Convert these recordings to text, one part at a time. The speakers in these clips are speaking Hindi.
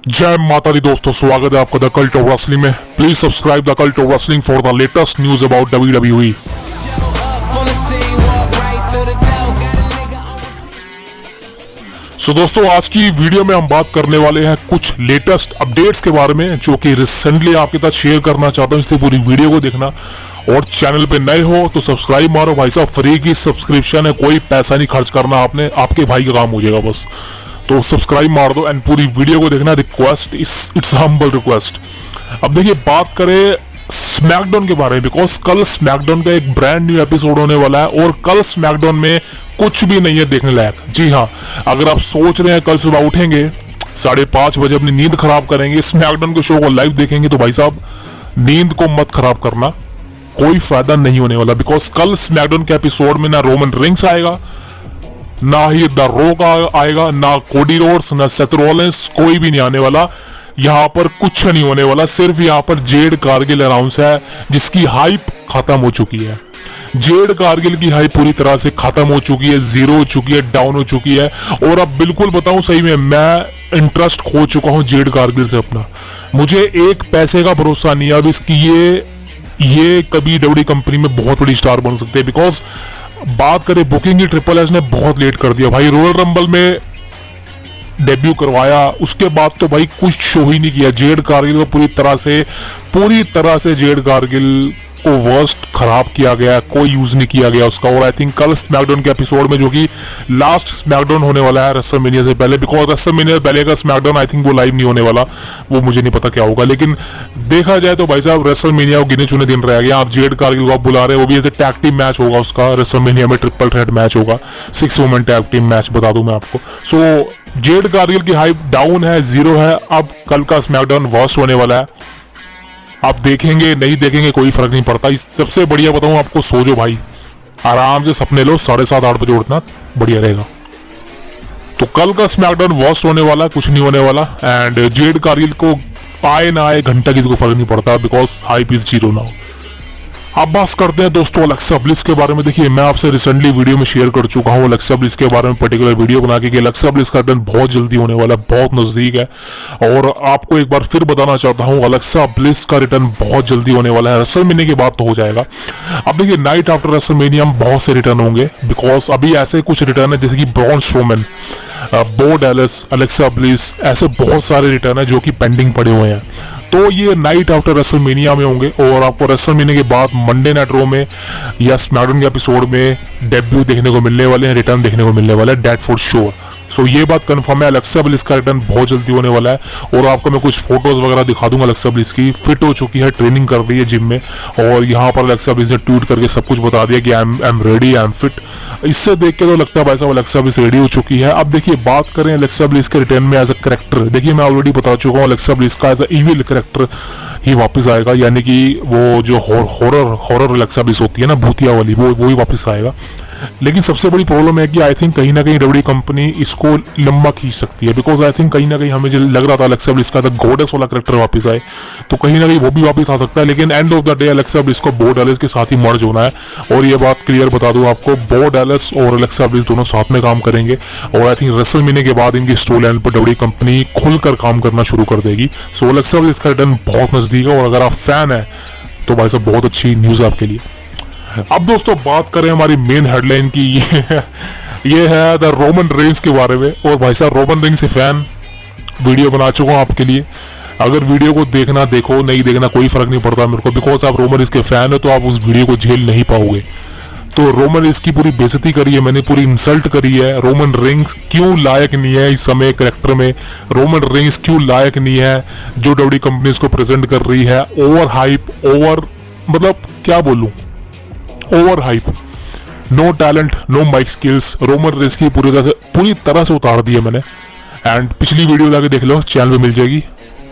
जय माता दी दोस्तों, स्वागत है आपका द कल्ट ऑफ रेसलिंग में। Please subscribe the cult of wrestling for the latest news about WWE। दोस्तों, आज की वीडियो में हम बात करने वाले हैं कुछ लेटेस्ट अपडेट्स के बारे में जो कि रिसेंटली आपके साथ शेयर करना चाहता हूं, इसलिए पूरी वीडियो को देखना। और चैनल पे नए हो तो सब्सक्राइब मारो भाई साहब, फ्री की सब्सक्रिप्शन है, कोई पैसा नहीं खर्च करना आपने, आपके भाई का काम हो जाएगा बस। तो सब्सक्राइब मार दो एंड पूरी वीडियो को देखना, रिक्वेस्ट, इट्स हम्बल रिक्वेस्ट। अब देखिए, बात करें स्मैकडाउन के बारे में, बिकॉज कल स्मैकडाउन का एक ब्रांड न्यू एपिसोड होने वाला है और कल स्मैकडाउन में कुछ भी नहीं है देखने लायक। जी हाँ, अगर आप सोच रहे हैं कल सुबह उठेंगे 5:30 बजे अपनी नींद खराब करेंगे, स्मैकडाउन के शो को लाइव देखेंगे, तो भाई साहब नींद को मत खराब करना, कोई फायदा नहीं होने वाला। बिकॉज कल स्मैकडाउन के एपिसोड में ना रोमन रिंग्स आएगा, ना ही द रॉक आएगा, ना कोडी रोड्स, ना सेथ रॉलिंस, कोई भी नहीं आने वाला। यहाँ पर कुछ नहीं होने वाला, सिर्फ यहाँ पर जेड कारगिल अनाउंस है जिसकी हाइप खत्म हो चुकी है। जेड कारगिल की हाइप पूरी तरह से खत्म हो चुकी है, जीरो हो चुकी है, डाउन हो चुकी है। और अब बिल्कुल बताऊं, सही में मैं इंटरेस्ट खो चुका हूं जेड कारगिल से अपना। मुझे एक पैसे का भरोसा नहीं है अब इसकी, ये कभी WWE कंपनी में बहुत बड़ी स्टार बन सकते हैं। बिकॉज बात करें बुकिंग की, ट्रिपल एच ने बहुत लेट कर दिया भाई। रॉयल रंबल में डेब्यू करवाया, उसके बाद तो भाई कुछ शो ही नहीं किया। जेड कारगिल को पूरी तरह से जेड कारगिल को वर्स्ट खराब किया गया, कोई यूज नहीं किया गया उसका। और आई थिंक कल स्मैकडाउन के एपिसोड में, जो कि लास्ट स्मैकडाउन होने वाला है रेसलमेनिया से पहले, बिकॉज रेसलमेनिया पहले का स्मैकडाउन आई थिंक वो लाइव नहीं होने वाला, वो मुझे नहीं पता क्या होगा। लेकिन देखा जाए तो भाई साहब रेसलमेनिया को गिने चुने दिन रह गया। आप जेड कारगिल को आप बुला रहे हो, वो भी ऐसे टैग टीम मैच होगा उसका, रेसलमेनिया में ट्रिपल थ्रेट मैच होगा, 6 वुमेन टैग टीम मैच, बता दूं मैं आपको। सो जेड कारगिल की हाइप डाउन है, जीरो है। अब कल का स्मैकडाउन वर्स्ट होने वाला है। आप देखेंगे नहीं देखेंगे कोई फर्क नहीं पड़ता। सबसे बढ़िया बताऊं आपको, सो जो भाई, आराम से सपने लो, 7:30-8 बजे उठना बढ़िया रहेगा। तो कल का स्मैकडाउन वर्स्ट होने वाला, कुछ नहीं होने वाला। एंड जेड कारगिल को आए ना आए घंटा किसी को फर्क नहीं पड़ता, because hype is zero now. अब बात करते हैं दोस्तों अलेक्सा ब्लिस के बारे में। देखिए, मैं आपसे रिसेंटली वीडियो में शेयर कर चुका हूं अलेक्सा ब्लिस के बारे में, पर्टिकुलर वीडियो बना के कि अलेक्सा ब्लिस का टर्न बहुत जल्दी होने वाला है, बहुत नजदीक है। और आपको एक बार फिर बताना चाहता हूं, अलेक्सा ब्लिस का रिटर्न बहुत जल्दी होने वाला है। रेसलमेनिया के बाद तो हो जाएगा। अब देखिए, नाइट आफ्टर रेसलमेनिया में बहुत से रिटर्न होंगे, बिकॉज अभी ऐसे कुछ रिटर्न है जैसे कि ब्रॉन स्ट्रोमैन, बो डैलस, अलेक्सा ब्लिस, ऐसे बहुत सारे रिटर्न है जो कि पेंडिंग पड़े हुए हैं। तो ये नाइट आफ्टर रेसलमेनिया में होंगे और आपको रेसलमेनिया के बाद मंडे नाइट रॉ में या स्मैकडाउन के एपिसोड में डेब्यू देखने को मिलने वाले हैं, रिटर्न देखने को मिलने वाला है, डेट फॉर श्योर। सो ये बात कंफर्म है, अलेक्सा ब्लिस का रिटर्न बहुत जल्दी होने वाला है। और आपको मैं कुछ फोटोज वगैरह दिखा दूंगा अलेक्सा ब्लिस की, फिट हो चुकी है, ट्रेनिंग कर रही है जिम में। और यहाँ पर अलेक्सा ब्लिस ने ट्वीट करके सब कुछ बता दिया कि I am ready, I am fit. इससे देख के तो लगता है भाई साहब अलेक्सा ब्लिस रेडी हो चुकी है। अब देखिए, बात करें अलेक्सा ब्लिस के रिटर्न में एज अ कैरेक्टर, देखिए मैं ऑलरेडी बता चुका हूँ अलेक्सा ब्लिस का एज अ इविल कैरेक्टर ही वापस आएगा, यानी कि वो जो हॉरर अलेक्सा ब्लिस होती है ना, भूतिया वाली, वो ही वापस आएगा। लेकिन सबसे बड़ी प्रॉब्लम है कि आई थिंक कहीं ना कहीं WWE कंपनी इसको लंबा खींच सकती है, बिकॉज आई थिंक कहीं ना कहीं हमें जो लग रहा था अलेक्सा ब्लिस का गॉडेस वाला कैरेक्टर वापस आए, तो कहीं ना कहीं वो भी वापस आ सकता है। लेकिन end of the day Alexa bliss को बो डैलस के साथ ही मर्ज होना है। और ये बात क्लियर बता दूं आपको, बो डैलस और अलेक्सा ब्लिस दोनों साथ में काम करेंगे। और आई थिंक रेसलमेनिया के बाद इनकी स्टोरी लाइन पर WWE कंपनी खुलकर काम करना शुरू कर देगी। सो अलेक्सा ब्लिस का रिटर्न बहुत नजदीक है, और अगर आप फैन है तो भाई साहब बहुत अच्छी न्यूज है आपके लिए। अब दोस्तों बात करें हमारी मेन हेडलाइन की, ये है द रोमन रेंस के बारे में। और भाई साहब रोमन रेंस से फैन वीडियो बना चुका हूं आपके लिए। अगर वीडियो को देखना देखो, नहीं देखना कोई फर्क नहीं पड़ता मेरे को, बिकॉज आप रोमन रेंस के फैन हो तो आप उस वीडियो को झेल नहीं पाओगे। तो रोमन रेंस की पूरी बेइज्जती करी है मैंने, पूरी इंसल्ट करी है। रोमन रेंस क्यों लायक नहीं है इस समय कैरेक्टर में, रोमन रेंस क्यों लायक नहीं है जो WWE कंपनी इसको प्रेजेंट कर रही है। ओवर हाइप, मतलब क्या बोलूं, over hype, no talent, no mic skills. Roman Reigns की पूरी तरह से उतार दी है मैंने। एंड पिछली वीडियो जाके देख लो, चैनल पे मिल जाएगी।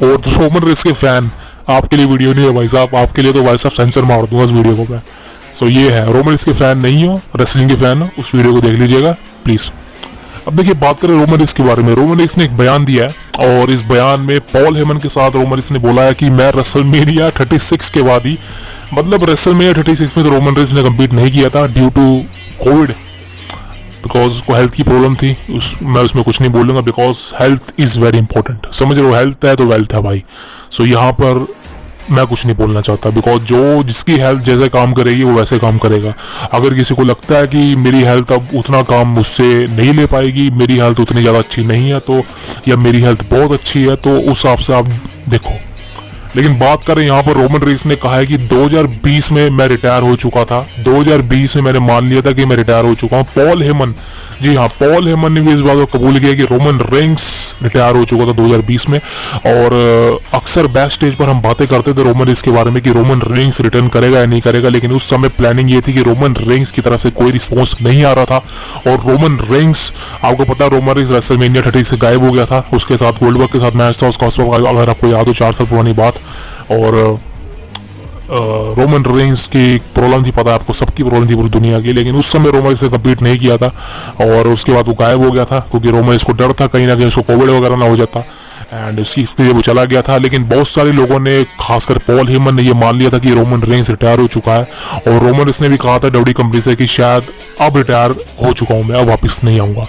और रोमन रेंस के फैन, आपके लिए वीडियो नहीं है भाई साहब, आपके लिए तो भाई साहब सेंसर मार दूंगा इस वीडियो को मैं। सो ये है, रोमन रेंस के फैन नहीं हो, रेसलिंग के फैन हो, उस वीडियो को देख लीजिएगा प्लीज। अब देखिए, बात करें रोमन रेंस के बारे में। रोमन रेंस ने एक बयान दिया है, और इस बयान में पॉल हेमन के साथ रोमन रेंस ने बोला है कि मैं रेसलमेनिया 36 के बाद ही, मतलब रेसलमेनिया 36 में तो रोमन रेंस ने कम्पीट नहीं किया था ड्यू टू कोविड। बिकॉज उसको हेल्थ की प्रॉब्लम थी। मैं उसमें कुछ नहीं बोलूँगा because health is very important, समझ रहे हो, हेल्थ है तो वेल्थ है भाई। सो यहाँ पर मैं कुछ नहीं बोलना चाहता बिकॉज जो जिसकी हेल्थ जैसे काम करेगी वो वैसे काम करेगा। अगर किसी को लगता है कि मेरी हेल्थ अब उतना काम मुझसे नहीं ले पाएगी, मेरी हेल्थ उतनी ज़्यादा अच्छी नहीं है तो, या मेरी हेल्थ बहुत अच्छी है, तो उस हिसाब से आप देखो। लेकिन बात करें यहाँ पर, रोमन रेंस ने कहा है कि 2020 में मैं रिटायर हो चुका था, 2020 में मैंने मान लिया था कि मैं रिटायर हो चुका हूँ। पॉल हेमन, जी हाँ, पॉल हेमन ने भी इस बात को कबूल किया कि रोमन रेंस रिटायर हो चुका था 2020 में। और अक्सर बैक स्टेज पर हम बातें करते थे रोमन रेंस के बारे में कि रोमन रेंस रिटर्न करेगा या नहीं करेगा, लेकिन उस समय प्लानिंग ये थी कि रोमन रेंस की तरफ से कोई रिस्पॉन्स नहीं आ रहा था। और रोमन रेंस, आपको पता है रोमन रेंस रेसलमेनिया 30 से गायब हो गया था, उसके साथ गोल्डबर्ग के साथ मैच था उसका, अगर आपको याद हो 4 साल पुरानी बात। और रोमन रेंस की प्रॉब्लम थी, पता है आपको, सबकी प्रॉब्लम थी पूरी दुनिया की, लेकिन उस समय रोमन से कम्पीट नहीं किया था और उसके बाद वो गायब हो गया था क्योंकि रोमन इसको डर था कहीं ना कहीं उसको कोविड वगैरह ना हो जाता, एंड इसलिए वो चला गया था। लेकिन बहुत सारे लोगों ने, खासकर पॉल हेमन ने, ये मान लिया था कि रोमन रेंस रिटायर हो चुका है। और रोमन रेंस ने भी कहा था डब्ल्यूडब्ल्यूई कंपनी से कि शायद अब रिटायर हो चुका हूँ मैं, अब वापस नहीं आऊँगा।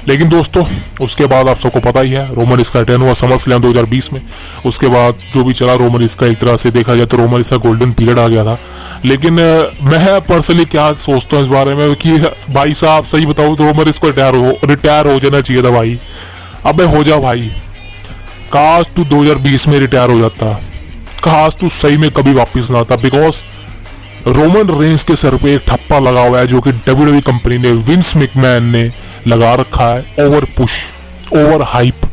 लेकिन दोस्तों उसके बाद आप सबको पता ही है रोमन रेंस का रिटर्न हुआ समर स्लैम 2020 में। उसके बाद जो भी चला रोमन रेंस का, एक तरह से देखा जाए तो रोमन रेंस का गोल्डन पीरियड आ गया था। लेकिन मैं पर्सनली क्या सोचता हूँ इस बारे में कि भाई साहब सही बताऊँ तो रोमन रेंस को रिटायर हो जाना चाहिए था भाई। अबे हो जा भाई, काश तू 2020 में रिटायर हो जाता, काश तू सही में कभी वापस ना आता। बिकॉज रोमन रेंस के सर पे एक ठप्पा लगा हुआ है जो कि डब्ल्यूडब्ल्यूई कंपनी ने, विंस मैकमैन ने लगा रखा है, ओवर पुश, ओवर हाइप।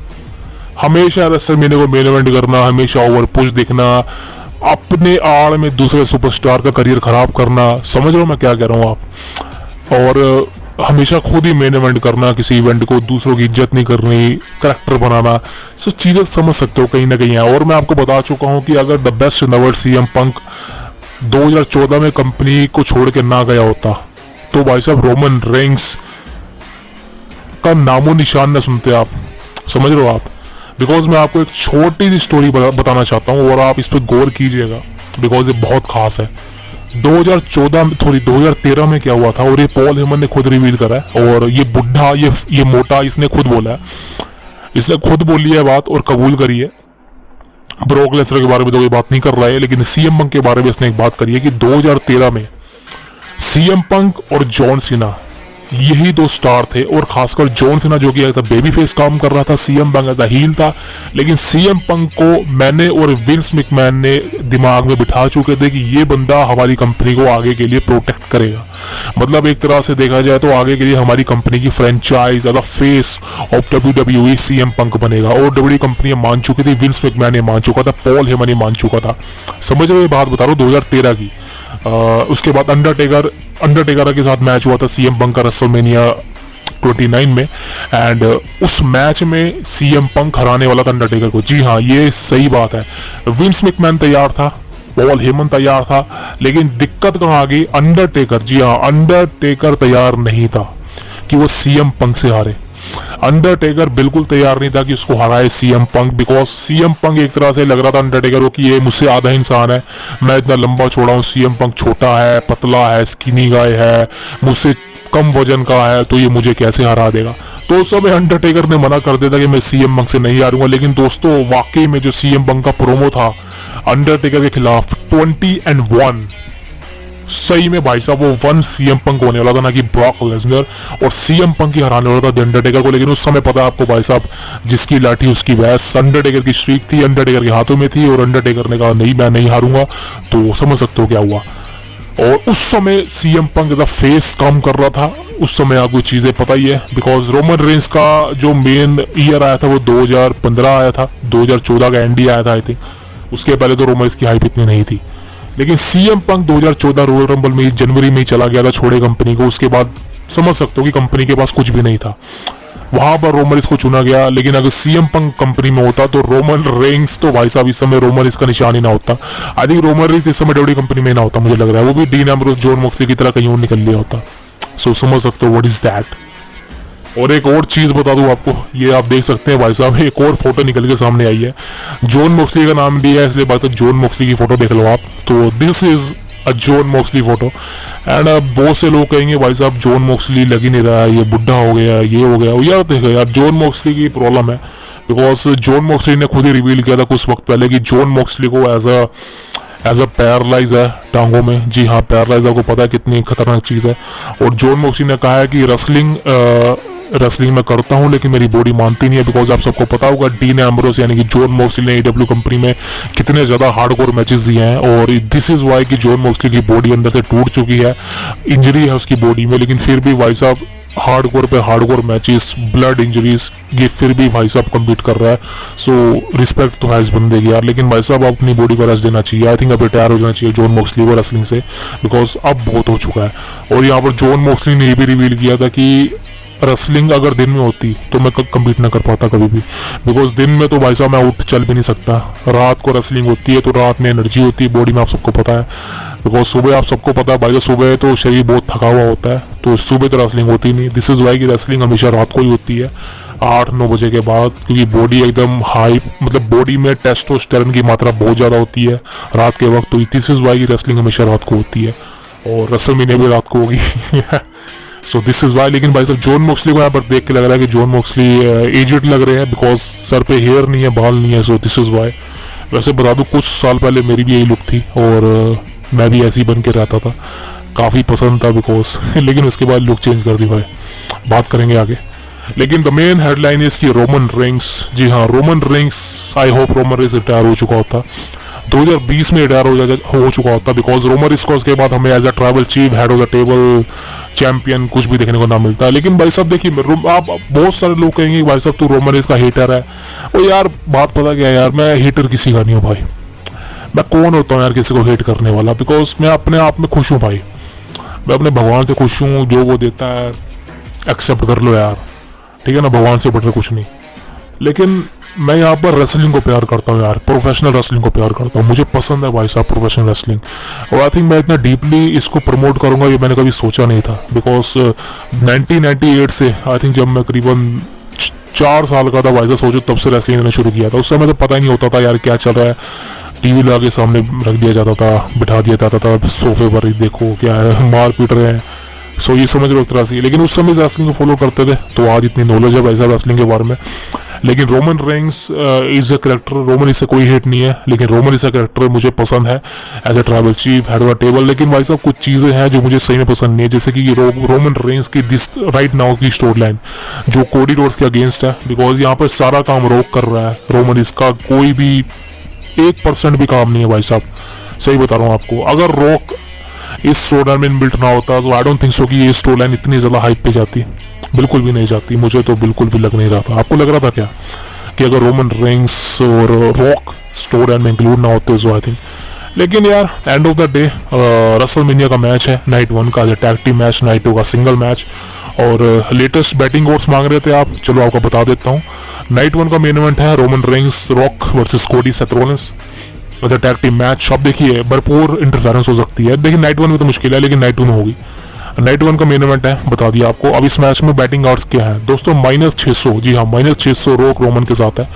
हमेशा रेसलमेनिया को मेन इवेंट करना, हमेशा ओवर पुश दिखना, अपने आड़ में दूसरे सुपरस्टार का करियर खराब करना, समझ रहे हो मैं क्या कह रहा हूँ आप। और हमेशा खुद ही मेन इवेंट करना किसी इवेंट को, दूसरों की इज्जत नहीं करनी, करैक्टर बनाना, सब चीज़ें समझ सकते हो कहीं ना कहीं है। और मैं आपको बता चुका हूँ कि अगर the best in the world CM पंक 2014 में कंपनी को छोड़ के ना गया होता तो भाई साहब रोमन रेंस का नामो निशान न सुनते आप, समझ रहे हो आप। बिकॉज मैं आपको एक छोटी सी स्टोरी बताना चाहता हूँ और आप इस पर गौर कीजिएगा बिकॉज ये बहुत खास है। 2013 में क्या हुआ था और ये पॉल हेमन ने खुद रिवील करा है। और ये बुढ़ा, ये मोटा, इसने खुद बोला है, इसने खुद बोली है बात और कबूल करी है। ब्रॉक लेसनर के बारे में तो कोई बात नहीं कर रहा है, लेकिन CM पंक के बारे में इसने एक बात करी है कि 2013 में CM पंक और जॉन सीना यही दो स्टार थे। और खासकर जॉन सीना जो कि एज अ बेबी फेस काम कर रहा था, CM Punk as a heel था। लेकिन CM पंक को मैंने और विंस मैकमैन ने दिमाग में बिठा चुके थे कि ये बंदा हमारी कंपनी को आगे के लिए प्रोटेक्ट करेगा। मतलब एक तरह से देखा जाए तो आगे के लिए हमारी कंपनी की franchise as a face of WWE CM Punk बनेगा। और WWE कंपनी मान चुकी थी, विंस मैकमैन ने मान चुका था, पॉल हेमन ने मान चुका था। समझ रहे हो ये बात बता रहा हूँ 2013 की। उसके बाद अंडरटेकर के साथ मैच हुआ था CM पंक का रेसलमेनिया 29 में, एंड उस मैच में CM पंक हराने वाला था अंडरटेकर को। जी हाँ, ये सही बात है। विंस मैकमैन तैयार था, पॉल हेमन तैयार था, लेकिन दिक्कत कहाँ आ गई, अंडरटेकर। जी हाँ, अंडरटेकर तैयार नहीं था कि वो CM पंक से हारे। अंडरटेकर बिल्कुल तैयार नहीं था कि उसको हराए CM पंक, बिकॉज CM पंक एक तरह से लग रहा था अंडरटेकर को कि ये मुझसे आधा इंसान है, मैं इतना लंबा छोड़ा हूँ, CM पंक छोटा है, पतला है, स्किनी गाय है, मुझसे कम वजन का है, तो ये मुझे कैसे हरा देगा। तो उस समय अंडरटेकर ने मना कर दिया था कि मैं CM पंक से नहीं हारूंगा। लेकिन दोस्तों वाकई में जो CM पंक का प्रोमो था अंडरटेकर के खिलाफ 20-1, सही में भाई साहब वो 1 CM पंक होने वाला था, ना कि ब्रॉक लेसनर। और CM पंक ही हराने वाला था अंडरटेकर को। लेकिन उस समय पता है आपको भाई साहब, जिसकी लाठी उसकी भैंस, अंडरटेकर की स्ट्रीक थी, अंडरटेकर के हाथों में थी, और अंडरटेकर ने कहा नहीं मैं नहीं हारूंगा। तो समझ सकते हो क्या हुआ। और उस समय CM Punk as a face काम कर रहा था। उस समय आपको चीज़ें पता ही है, बिकॉज रोमन रेंस का जो मेन ईयर आया था वो 2015 आया था, 2014 का एंडी आया था आई थिंक। उसके पहले तो रोमन रेंस की हाइप इतनी नहीं थी। लेकिन CM पंक 2014 रॉयल रंबल में जनवरी में ही चला गया था, छोड़े कंपनी को। उसके बाद समझ सकते हो कि कंपनी के पास कुछ भी नहीं था, वहां पर रोमन रेंस को चुना गया। लेकिन अगर CM पंक कंपनी में होता तो रोमन रेंस तो भाई साहब इस समय रोमन रेंस का निशान ही ना होता। आई थिंक रोमन रेंस इस समय WWE कंपनी में ना होता, मुझे लग रहा है वो भी डीन एम्ब्रोस, जॉन मॉक्सली की तरह कहीं और निकल लिया होता। सो समझ सकते हो व्हाट इज दैट। और एक और चीज बता दूं आपको, ये आप देख सकते हैं भाई साहब, एक और फोटो निकल के सामने आई है। जॉन मॉक्सली का नाम भी है इसलिए भाई साहब जॉन मॉक्सली की फोटो देख लो आप। तो this is John Moxley photo. And बहुत से लोग कहेंगे भाई साहब जॉन मॉक्सली लग ही नहीं रहा है, ये बुढ़ा हो गया, ये हो गया। यार देखो यार, जॉन मॉक्सली की प्रॉब्लम है बिकॉज जॉन मॉक्सली ने खुद ही रिवील किया था कुछ वक्त पहले कि जॉन मॉक्सली को एज अ पैरालाइज है टांगों में। जी हाँ, पैरालाइज आपको पता है कितनी खतरनाक चीज़ है। और जॉन मॉक्सली ने कहा है कि रेसलिंग में करता हूँ लेकिन मेरी बॉडी मानती नहीं है। बिकॉज आप सबको पता होगा डीन एम्ब्रोस यानी कि जॉन मॉक्सली ने AEW कंपनी में कितने ज़्यादा हार्डकोर मैचेस दिए हैं। और दिस इज़ वाई कि जॉन मॉक्सली की बॉडी अंदर से टूट चुकी है, इंजरी है उसकी बॉडी में, लेकिन फिर भी भाई साहब हार्डकोर पे हार्डकोर मैचेस, ब्लड इंजरीज, ये फिर भी भाई साहब कम्पीट कर रहा है। सो रिस्पेक्ट तो है इस बंदे की यार, लेकिन भाई साहब अपनी बॉडी को रेस्ट देना चाहिए। आई थिंक अब रिटायर हो जाना चाहिए जॉन मॉक्सली को रेसलिंग से, बिकॉज अब बहुत हो चुका है। और यहाँ पर जॉन मॉक्सली ने ये भी रिवील किया था कि रेसलिंग अगर दिन में होती तो मैं कम्पीट ना कर पाता कभी भी, बिकॉज दिन में तो भाई साहब मैं उठ चल भी नहीं सकता। रात को रेसलिंग होती है तो रात में एनर्जी होती है बॉडी में, आप सबको पता है। बिकॉज सुबह आप सबको पता है भाई, सुबह तो शरीर बहुत थका हुआ होता है, तो सुबह तो रेसलिंग होती नहीं। दिस इज़ वाई कि रेसलिंग हमेशा रात को ही होती है 8-9 बजे के बाद, क्योंकि बॉडी एकदम हाई, मतलब बॉडी में टेस्टोस्टेरोन की मात्रा बहुत ज़्यादा होती है रात के वक्त। तो दिस इज़ वाई कि रेसलिंग हमेशा रात को होती है और रेसलमेनिया भी रात को होगी। So this is why. लेकिन भाई साहब जॉन मॉक्सली को यहाँ पर देख के लग रहा है कि जॉन मॉक्सली एजेड लग रहे हैं, बिकॉज सर पे हेयर नहीं है, बाल नहीं है। So this is why. वैसे बता दूँ कुछ साल पहले मेरी भी यही लुक थी और मैं भी ऐसी बन के रहता था, काफ़ी पसंद था बिकॉज लेकिन उसके बाद लुक चेंज कर दी भाई, बात करेंगे आगे। लेकिन द मेन हेडलाइन इज कि रोमन रेंग्स, जी हाँ Roman Reigns, I hope Roman Reigns retire हो चुका होता, 2020 में रिटायर हो चुका होता, बिकॉज रोमन रेंग्स के बाद हमें as a tribal chief, head of the table, champion कुछ भी देखने को ना मिलता है। लेकिन भाई साहब देखिए, आप बहुत सारे लोग कहेंगे भाई साहब तू रोमन रेंग्स का हेटर है। और यार बात पता क्या है यार, मैं हेटर किसी का नहीं हूँ भाई। मैं कौन होता हूँ यार किसी को हेट करने वाला, बिकॉज मैं अपने आप में खुश हूँ भाई। मैं अपने भगवान से खुश हूँ, जो वो देता है एक्सेप्ट कर लो यार, ठीक है ना, भगवान से बढ़कर कुछ नहीं। लेकिन मैं यहाँ पर रेसलिंग को प्यार करता हूँ यार, प्रोफेशनल रेसलिंग को प्यार करता हूँ, मुझे पसंद है भाई साहब प्रोफेशनल रेसलिंग। और आई थिंक मैं इतना डीपली इसको प्रमोट करूँगा ये मैंने कभी सोचा नहीं था, बिकॉज 1998 से आई थिंक जब मैं करीबन 4 साल का था भाई साहब, सोचो तब से रेसलिंग करना शुरू किया था। उस समय तो पता ही नहीं होता था यार क्या चल रहा है, टीवी लगा के सामने रख दिया जाता था, बिठा दिया जाता था सोफे पर, देखो क्या है, मार पीट रहे हैं। सो ये समझ लो एक तरह से, लेकिन उस समय रेसलिंग को फॉलो करते थे, तो आज इतनी नॉलेज है भाई साहब रेसलिंग के बारे में। लेकिन Roman Reigns is a character, Roman इससे कोई हेट नहीं है, लेकिन रोमन इज अ करेक्टर मुझे पसंद है as a tribal chief, head of the table. लेकिन भाई साहब कुछ चीज़ें हैं जो मुझे सही में पसंद नहीं है, जैसे कि रोमन रेंग्स की दिस राइट नाउ की स्टोरी लाइन जो कोडी रोड्स के अगेंस्ट है, बिकॉज यहाँ पर सारा काम रोक कर रहा है रोमन, इसका कोई भी 1% भी काम नहीं है भाई साहब, सही बता रहा हूँ आपको। अगर रॉक इस स्टोरी लाइन में बिल्ट ना होता तो आई डोंट थिंक सो कि ये स्टोरी लाइन इतनी ज़्यादा हाइप पे जाती, बिल्कुल भी नहीं जाती। मुझे तो बिल्कुल भी लग नहीं रहा था, आपको लग रहा था क्या कि अगर रोमन रेंग्स और रॉक स्टोरी लाइन में इंक्लूड ना होते तो आई थिंक। लेकिन यार and of the day WrestleMania का मैच है, नाइट 1 का टैग टीम मैच, नाइट 2 का सिंगल मैच। और लेटेस्ट बैटिंग कोर्स मांग रहे थे आप, चलो आपको बता देता हूँ। नाइट 1 का मेन इवेंट है Roman Reigns Rock versus Cody Seth Rollins as a tag team match. अब देखिए भरपूर इंटरफेरेंस हो सकती है, देखिए नाइट 1 में तो मुश्किल है, लेकिन नाइट 2 में होगी। नाइट 1 का मेन इवेंट है, बता दिया आपको। अब इस मैच में बैटिंग आउट्स क्या है दोस्तों, -600, जी हाँ -600 रॉक रोमन के साथ है,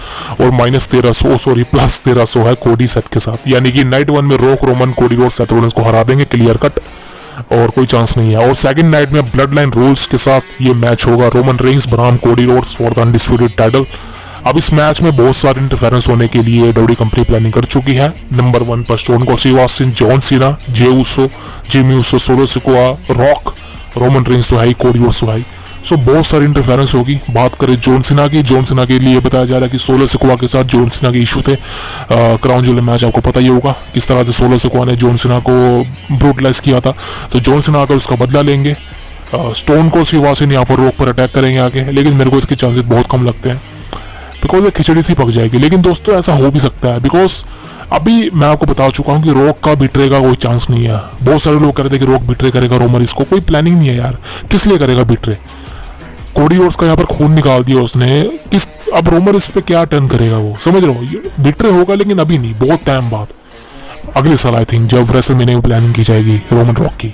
और +1300 है कोडी सेथ के साथ। यानी कि नाइट 1 में रॉक रोमन कोडी रोड सेथ रोलिंस को हरा देंगे क्लियर कट, और कोई चांस नहीं है। और सेकंड नाइट में ब्लड लाइन रूल्स के साथ ये मैच होगा, रोमन रेंग्स बनाम Cody Rhodes for the undisputed title. अब इस मैच में बहुत सारे इंटरफेरेंस होने के लिए डब्ल्यूडब्ल्यूई कंपनी प्लानिंग कर चुकी है। नंबर 1 पर Stone Cold Steve Austin, John Cena, Jey Uso, Jimmy Uso, Solo Sikoa, Rock, Roman Reigns तो है ही, कोडी रोड्स तो है ही। सो बहुत सारी इंटरफेरेंस होगी। बात करें जॉन सीना की, जॉन सीना के लिए बताया जा रहा है कि सोलो सिकोआ के साथ जॉन सीना के इशू थे। क्राउन ज्वेल मैच आपको पता ही होगा किस तरह से सोलो सिकोआ ने जॉन सीना को ब्रूटलाइज किया था, तो जॉन सीना आकर उसका बदला लेंगे। स्टोन कोल्ड स्टीव ऑस्टिन यहाँ पर रॉक पर अटैक करेंगे आगे, लेकिन मेरे को इसके चांसेस बहुत कम लगते हैं, बिकॉज ये खिचड़ी सी पक जाएगी। लेकिन दोस्तों ऐसा हो भी सकता है, बिकॉज अभी मैं आपको बता चुका हूँ कि रॉक का बिट्रे का कोई चांस नहीं है। बहुत सारे लोग कह रहे थे कि रॉक बिट्रे करेगा रोमन, इसको कोई प्लानिंग नहीं है यार, किस लिए करेगा बिट्रे। कोडी रोड्स का यहाँ पर खून निकाल दिया उसने, किस अब रोमन इस पे क्या टर्न करेगा वो, समझ रहे हो। ये बिट्रे होगा लेकिन अभी नहीं, बहुत टाइम बाद, अगले साल आई थिंक जब रेसलमेनिया में प्लानिंग की जाएगी रोमन रॉक की।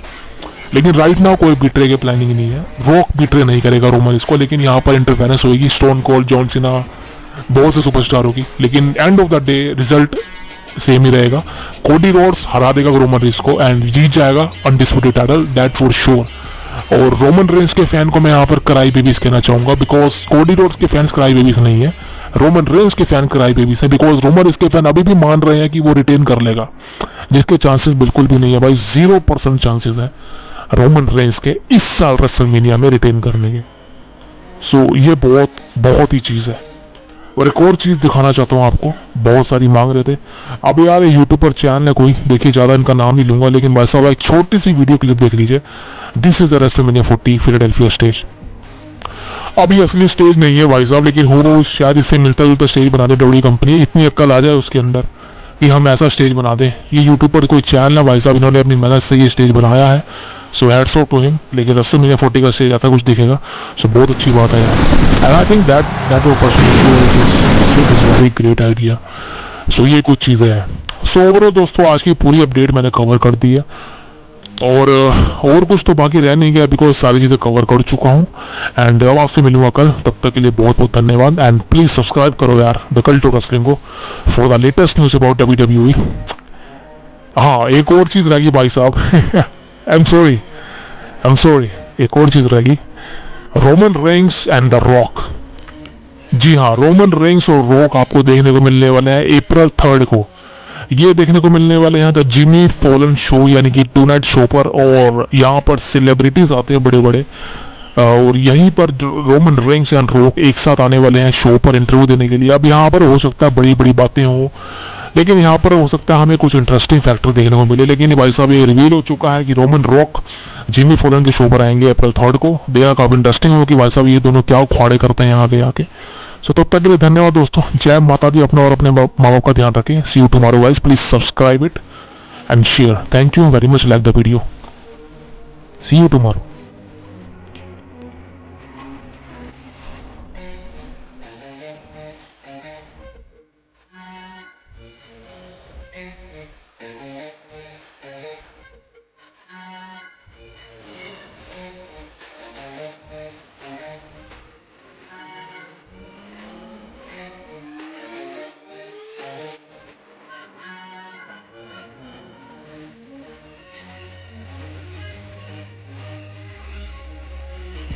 लेकिन राइट नाउ कोई बिट्रे की प्लानिंग नहीं है, रॉक बिट्रे नहीं करेगा रोमन इसको। लेकिन यहाँ पर इंटरफेरेंस होगी स्टोन कोल्ड, जॉन सीना, बहुत से सुपरस्टार होगी। लेकिन end of the day result same ही रहेगा। कोडी रोड्स हरा देगा रोमन रेंस को एंड जीत जाएगा undisputed title, that for sure. और रोमन रेंस के फैन को मैं यहाँ पर क्राई बेबीज कहना चाहूंगा, बिकॉज कोडी रोड्स के फैंस क्राई बेबीज नहीं है, रोमन रेंस के फैन क्राई बेबीज है। बिकॉज रोमन रेंस के फैन अभी भी मान रहे हैं कि वो रिटेन कर लेगा, जिसके चांसेस बिल्कुल भी नहीं है भाई, 0% चांसेस है रोमन रेंस के इस साल रेसलमेनिया में रिटेन करने के। सो ये बहुत ही चीज़ है। और एक और चीज़ दिखाना चाहता हूँ आपको, बहुत सारी मांग रहे थे। अब यार यूट्यूब पर चैनल है कोई, देखिए ज़्यादा इनका नाम नहीं लूंगा, लेकिन भाई साहब एक छोटी सी वीडियो क्लिप देख लीजिए। This is the WrestleMania 40 Philadelphia stage. अब ये असली स्टेज नहीं है भाई साहब, लेकिन हो शायद इससे मिलता जुलता स्टेज बना दे डब्ल्यू कंपनी, इतनी अक्ल आ जाए उसके अंदर कि हम ऐसा स्टेज बना दें। ये यूट्यूब पर कोई चैनल है भाई साहब, इन्होंने अपनी मेहनत से ये स्टेज बनाया है, so hats off to him. लेकिन रेसलमेनिया 40 का स्टेज ऐसा कुछ दिखेगा, सो बहुत अच्छी बात है यार। एंड आई थिंक दैट वो person is very great idea. So ये कुछ चीज़ें हैं। सो ओवरऑल दोस्तों आज की पूरी अपडेट मैंने कवर कर दी है, और कुछ तो बाकी रह नहीं गया, बिकॉज सारी चीज़ें कवर कर चुका हूँ। एंड अब आपसे मिलूंगा कल, तब तक के लिए बहुत बहुत धन्यवाद। एंड प्लीज़ सब्सक्राइब करो यार द कल्ट ऑफ रेसलिंग को for the latest news about WWE। हाँ एक और चीज़ रहेगी भाई साहब आई एम सॉरी एक और चीज़ रहेगी, Roman Reigns and the Rock. जी हाँ, रोमन रेंस और रॉक आपको देखने को मिलने वाले हैं अप्रैल 3 को। ये देखने को मिलने वाले हैं द जिमी फॉलन शो, यानी कि टू नाइट शो पर। और यहाँ पर सेलिब्रिटीज आते हैं बड़े बड़े, और यहीं पर रोमन रेंस एंड रॉक एक साथ आने वाले हैं शो पर इंटरव्यू देने के लिए। अब यहाँ पर हो सकता है बड़ी बड़ी बातें हों, लेकिन यहाँ पर हो सकता है हमें कुछ इंटरेस्टिंग फैक्टर देखने को मिले। लेकिन भाई साहब ये रिवील हो चुका है कि रोमन रॉक जिमी फॉलन के शो पर आएंगे अप्रैल 3 को। देखा काफ़ी इंटरेस्टिंग हो कि भाई साहब ये दोनों क्या उखाड़े करते हैं यहाँ पे आके। सो तब तक के लिए धन्यवाद दोस्तों, जय माता दी, अपना और अपने माँ बाप का ध्यान रखें। See you tomorrow guys, please subscribe it and share. Thank you very much, like the video. See you tomorrow.